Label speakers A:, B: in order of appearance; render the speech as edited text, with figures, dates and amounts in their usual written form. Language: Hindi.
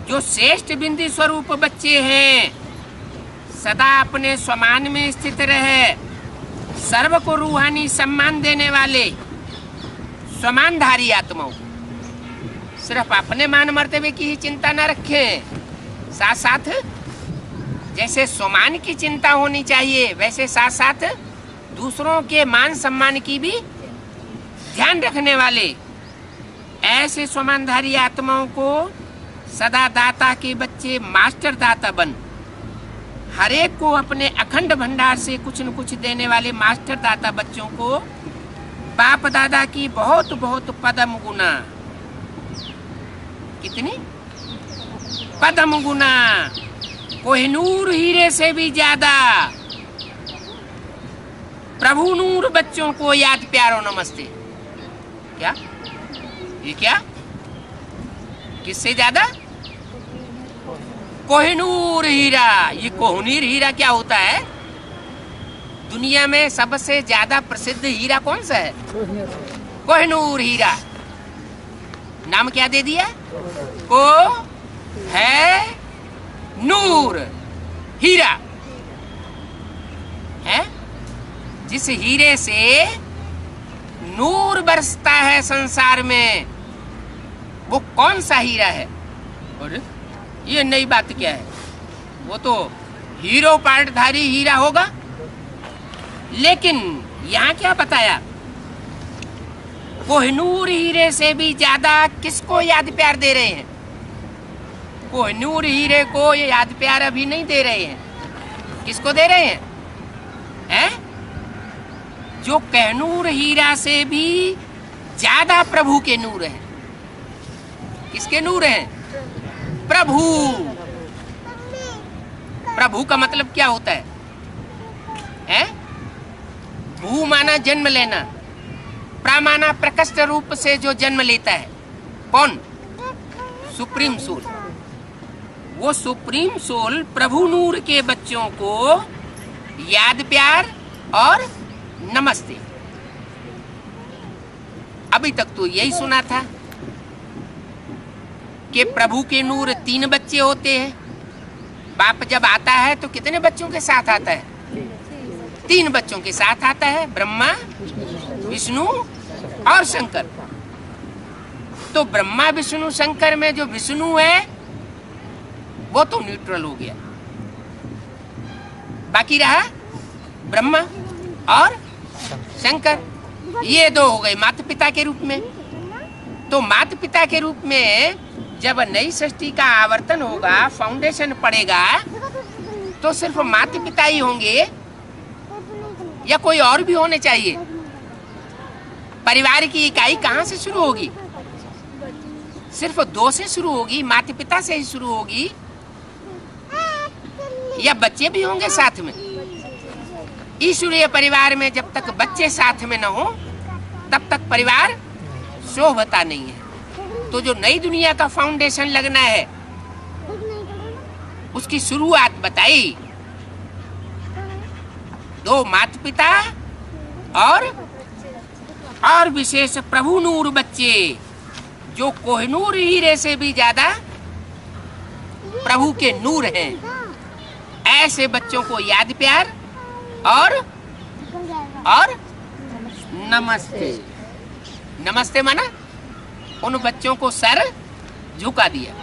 A: जो श्रेष्ठ बिंदी स्वरूप बच्चे हैं, सदा अपने स्वमान में स्थित रहे, सर्व को रूहानी सम्मान देने वाले स्वमानधारी आत्माओं, सिर्फ अपने मान मर्तबे की ही चिंता न रखें, साथ साथ जैसे स्वमान की चिंता होनी चाहिए वैसे साथ साथ दूसरों के मान सम्मान की भी ध्यान रखने वाले ऐसे स्वमानधारी आत्माओं को सदा दाता के बच्चे मास्टर दाता बन, हरेक को अपने अखंड भंडार से कुछ न कुछ देने वाले मास्टर दाता बच्चों को बाप दादा की बहुत बहुत पदम गुना, कितनी पदम गुना, कोहिनूर हीरे से भी ज्यादा प्रभु नूर बच्चों को याद प्यारो नमस्ते। क्या ये क्या किससे ज्यादा? कोहिनूर हीरा। ये कोहिनूर हीरा क्या होता है? दुनिया में सबसे ज्यादा प्रसिद्ध हीरा कौन सा है? कोहिनूर हीरा। नाम क्या दे दिया? को है नूर हीरा है। जिस हीरे से नूर बरसता है संसार में, वो कौन सा हीरा है? और ये नई बात क्या है? वो तो हीरो पार्टधारी हीरा होगा। लेकिन यहाँ क्या बताया? कोहिनूर हीरे से भी ज्यादा किसको याद प्यार दे रहे हैं? कोहिनूर हीरे को ये याद प्यार अभी नहीं दे रहे हैं। किसको दे रहे हैं? हैं? जो कहनूर हीरा से भी ज्यादा प्रभु के नूर हैं। किसके नूर हैं? प्रभु। प्रभु का मतलब क्या होता है? हैं? भू माना जन्म लेना, प्रा माना प्रकट रूप से जो जन्म लेता है। कौन? Supreme soul. वो सुप्रीम सोल प्रभु नूर के बच्चों को याद प्यार और नमस्ते। अभी तक तो यही सुना था कि प्रभु के नूर 3 बच्चे होते हैं। बाप जब आता है तो कितने बच्चों के साथ आता है? 3 बच्चों के साथ आता है, ब्रह्मा, विष्णु और शंकर। तो ब्रह्मा विष्णु शंकर में जो विष्णु है वो तो न्यूट्रल हो गया, बाकी रहा ब्रह्मा और शंकर। ये 2 हो गए माता पिता के रूप में। तो माता पिता के रूप में जब नई सृष्टि का आवर्तन होगा, फाउंडेशन पड़ेगा, तो सिर्फ माता पिता ही होंगे या कोई और भी होने चाहिए? परिवार की इकाई कहाँ से शुरू होगी? सिर्फ 2 से शुरू होगी, माता पिता से ही शुरू होगी, या बच्चे भी होंगे साथ में? ईश्वरीय परिवार में जब तक बच्चे साथ में न हो तब तक परिवार शोभता नहीं है। तो जो नई दुनिया का फाउंडेशन लगना है उसकी शुरुआत बताई। 2 माता पिता और विशेष प्रभु नूर बच्चे, जो कोहिनूर हीरे से भी ज्यादा प्रभु के नूर हैं। ऐसे बच्चों को याद प्यार और नमस्ते। नमस्ते माना उन बच्चों को सर झुका दिया।